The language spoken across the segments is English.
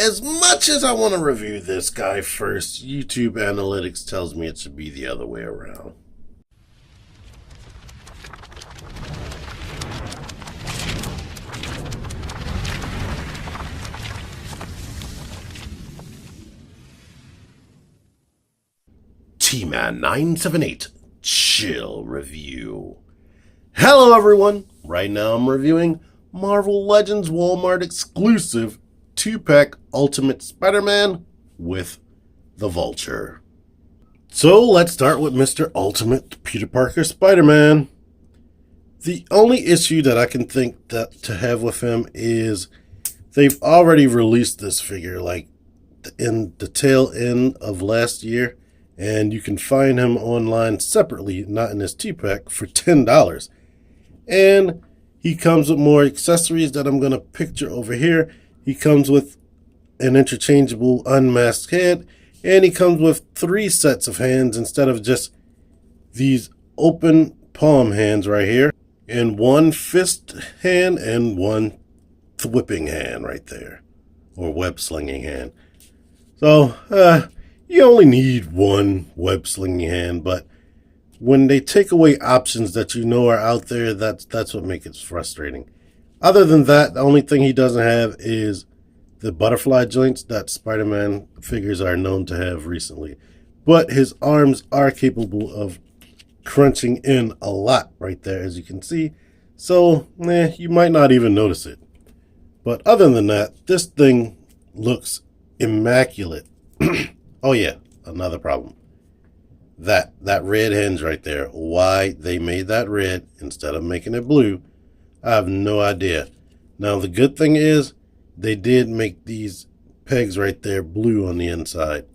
as much as I want to review this guy first, YouTube analytics tells me it should be the other way around. T-Man 978 Chill Review. Hello everyone! Right now I'm reviewing Marvel Legends Wal-Mart exclusive 2-pack Ultimate Spider-Man with the Vulture. So let's start with Mr. Ultimate Peter Parker Spider-Man. The only issue that I can think that to have with him is they've already released this figure like in the tail end of last year, and you can find him online separately, not in this 2-pack, for $10. And he comes with more accessories that I'm going to picture over here. He comes with an interchangeable unmasked head, and he comes with 3 sets of hands instead of just these open palm hands right here, and 1 fist hand and 1 whipping hand right there, or web slinging hand. So, you only need 1 web slinging hand, but when they take away options that you know are out there, that's what makes it frustrating. Other than that, the only thing he doesn't have is the butterfly joints that Spider-Man figures are known to have recently. But his arms are capable of crunching in a lot right there, as you can see. So, you might not even notice it. But other than that, this thing looks immaculate. Oh yeah, another problem. That red hinge right there. Why they made that red instead of making it blue, I have no idea. Now the good thing is they did make these pegs right there blue on the inside.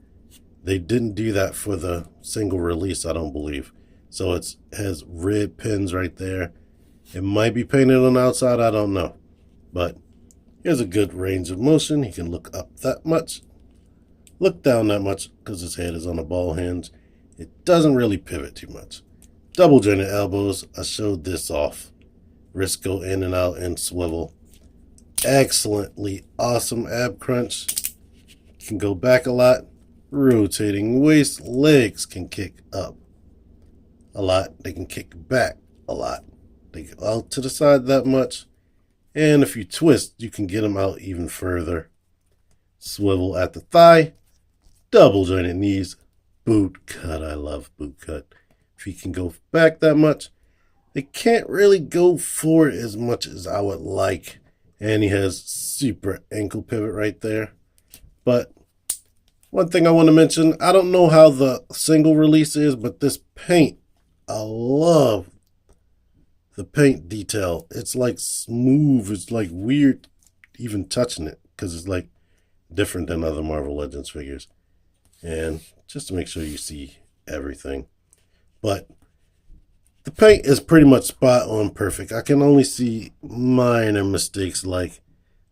They didn't do that for the single release, I don't believe. So it has red pins right there. It might be painted on the outside, I don't know. But here's a good range of motion. He can look up that much. Look down that much because his head is on a ball hinge. It doesn't really pivot too much. Double jointed elbows. I showed this off. Wrists go in and out and swivel. Excellently awesome ab crunch. Can go back a lot. Rotating waist. Legs can kick up a lot. They can kick back a lot. They go out to the side that much. And if you twist, you can get them out even further. Swivel at the thigh. Double jointed knees, boot cut. I love boot cut. If he can go back that much, they can't really go forward as much as I would like. And he has super ankle pivot right there. But one thing I want to mention, I don't know how the single release is, but this paint, I love the paint detail. It's like smooth. It's like weird even touching it because it's like different than other Marvel Legends figures. And just to make sure you see everything. But the paint is pretty much spot on perfect. I can only see minor mistakes, like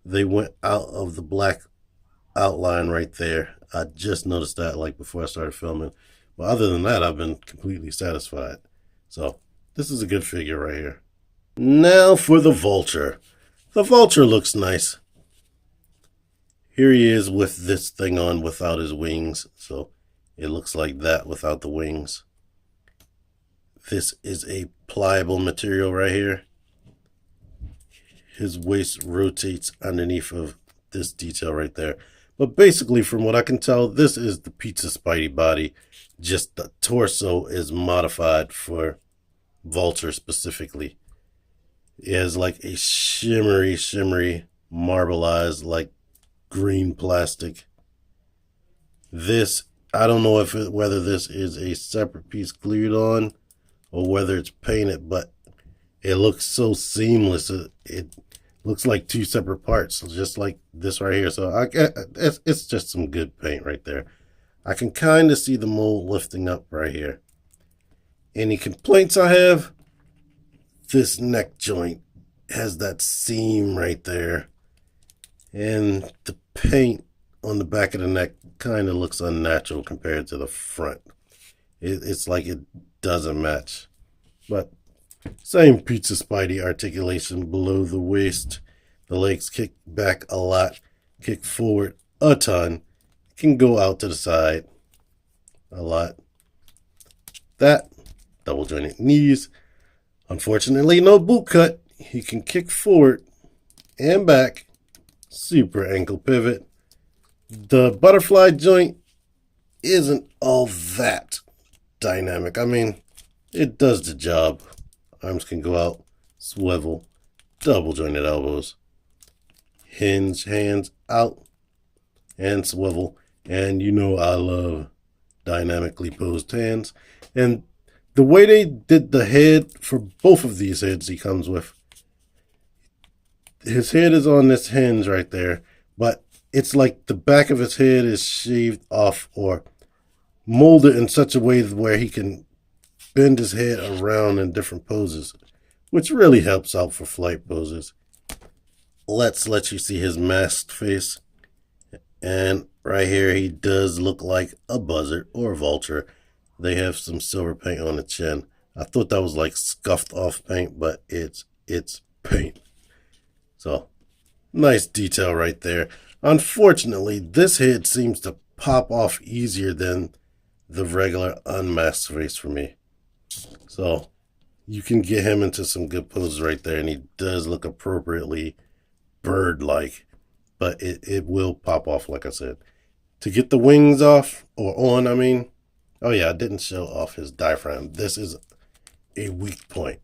they went out of the black outline right there. I just noticed that like before I started filming. But other than that, I've been completely satisfied. So this is a good figure right here. Now for the Vulture. The Vulture looks nice. Here he is with this thing on without his wings. So it looks like that without the wings. This is a pliable material right here. His waist rotates underneath of this detail right there. But basically, from what I can tell, this is the Pizza Spidey body. Just the torso is modified for Vulture specifically. It has like a shimmery marbleized like green plastic. This, I don't know whether this is a separate piece glued on or whether it's painted, but it looks so seamless. It looks like 2 separate parts, just like this right here. So it's just some good paint right there. I can kind of see the mold lifting up right here. Any complaints I have? This neck joint has that seam right there. And the paint on the back of the neck kind of looks unnatural compared to the front. It's like it doesn't match. But same Pizza Spidey articulation below the waist. The legs kick back a lot, kick forward a ton. It can go out to the side a lot. That, double jointed knees. Unfortunately, no boot cut. He can kick forward and back. Super ankle pivot. The butterfly joint isn't all that dynamic. I mean, it does the job. Arms can go out, swivel, double jointed elbows, hinge hands out, and swivel. And you know I love dynamically posed hands. And the way they did the head for both of these heads he comes with, his head is on this hinge right there, but it's like the back of his head is shaved off or molded in such a way where he can bend his head around in different poses, which really helps out for flight poses. Let's let you see his masked face. And right here, he does look like a buzzard or a vulture. They have some silver paint on the chin. I thought that was like scuffed off paint, but it's paint. So, nice detail right there. Unfortunately, this head seems to pop off easier than the regular unmasked face for me. So, you can get him into some good poses right there, and he does look appropriately bird-like. But it will pop off, like I said. To get the wings off, or on, I mean. Oh yeah, I didn't show off his diaphragm. This is a weak point.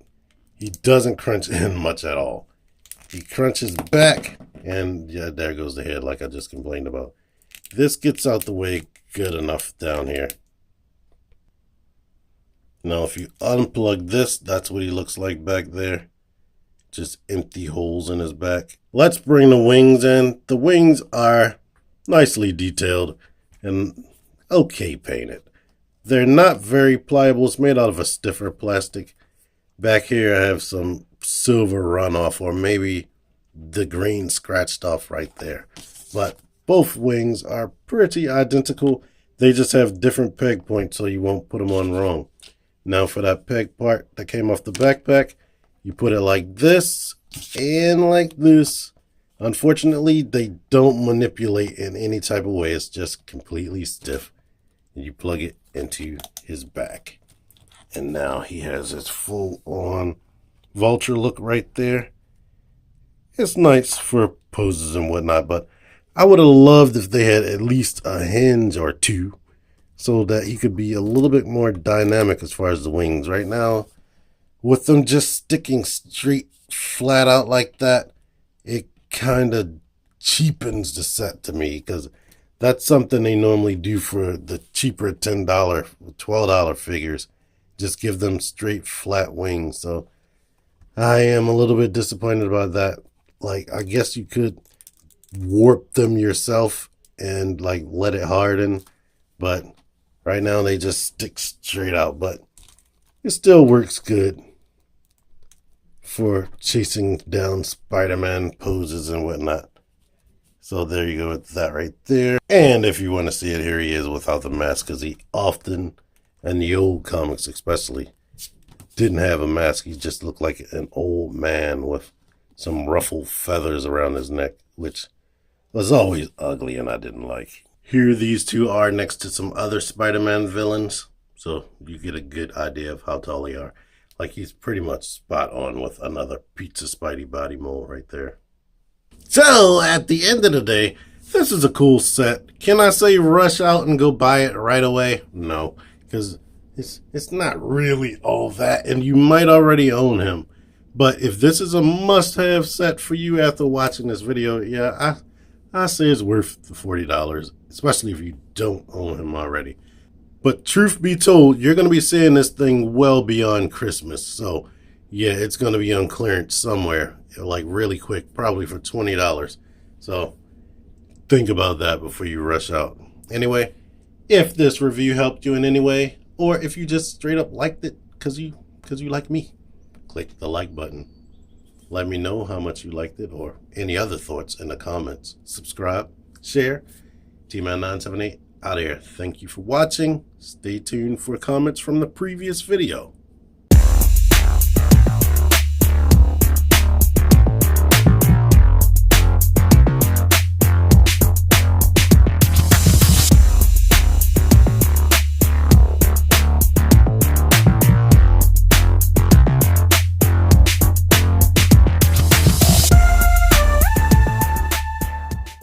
He doesn't crunch in much at all. He crunches back, and yeah, there goes the head like I just complained about. This gets out the way good enough down here. Now, if you unplug this, that's what he looks like back there. Just empty holes in his back. Let's bring the wings in. The wings are nicely detailed and okay painted. They're not very pliable. It's made out of a stiffer plastic. Back here, I have some silver runoff, or maybe the green scratched off right there. But both wings are pretty identical. They just have different peg points, so you won't put them on wrong. Now for that peg part that came off the backpack, you put it like this and like this. Unfortunately, they don't manipulate in any type of way. It's just completely stiff. And you plug it into his back. And now he has his full-on vulture look right there. It's nice for poses and whatnot, but I would have loved if they had at least a hinge or two so that he could be a little bit more dynamic as far as the wings. Right now, with them just sticking straight flat out like that, it kind of cheapens the set to me, because that's something they normally do for the cheaper $10, $12 figures. Just give them straight flat wings. So I am a little bit disappointed about that. Like, I guess you could warp them yourself and like let it harden, but right now they just stick straight out. But it still works good for chasing down Spider-Man poses and whatnot. So there you go with that right there. And if you want to see it, here he is without the mask, because he often, in the old comics especially, didn't have a mask. He just looked like an old man with some ruffled feathers around his neck, which was always ugly and I didn't like. Here these two are next to some other Spider-Man villains, so you get a good idea of how tall they are. Like, he's pretty much spot on with another Pizza Spidey body mold right there. So, at the end of the day, this is a cool set. Can I say rush out and go buy it right away? No, because it's not really all that, and you might already own him. But if this is a must-have set for you after watching this video, yeah, I say it's worth the $40, especially if you don't own him already. But truth be told, you're going to be seeing this thing well beyond Christmas. So, yeah, it's going to be on clearance somewhere, like really quick, probably for $20. So, think about that before you rush out. Anyway, if this review helped you in any way, or if you just straight up liked it because you like me, click the like button. Let me know how much you liked it, or any other thoughts in the comments. Subscribe, share. T-Man978 out of here. Thank you for watching. Stay tuned for comments from the previous video.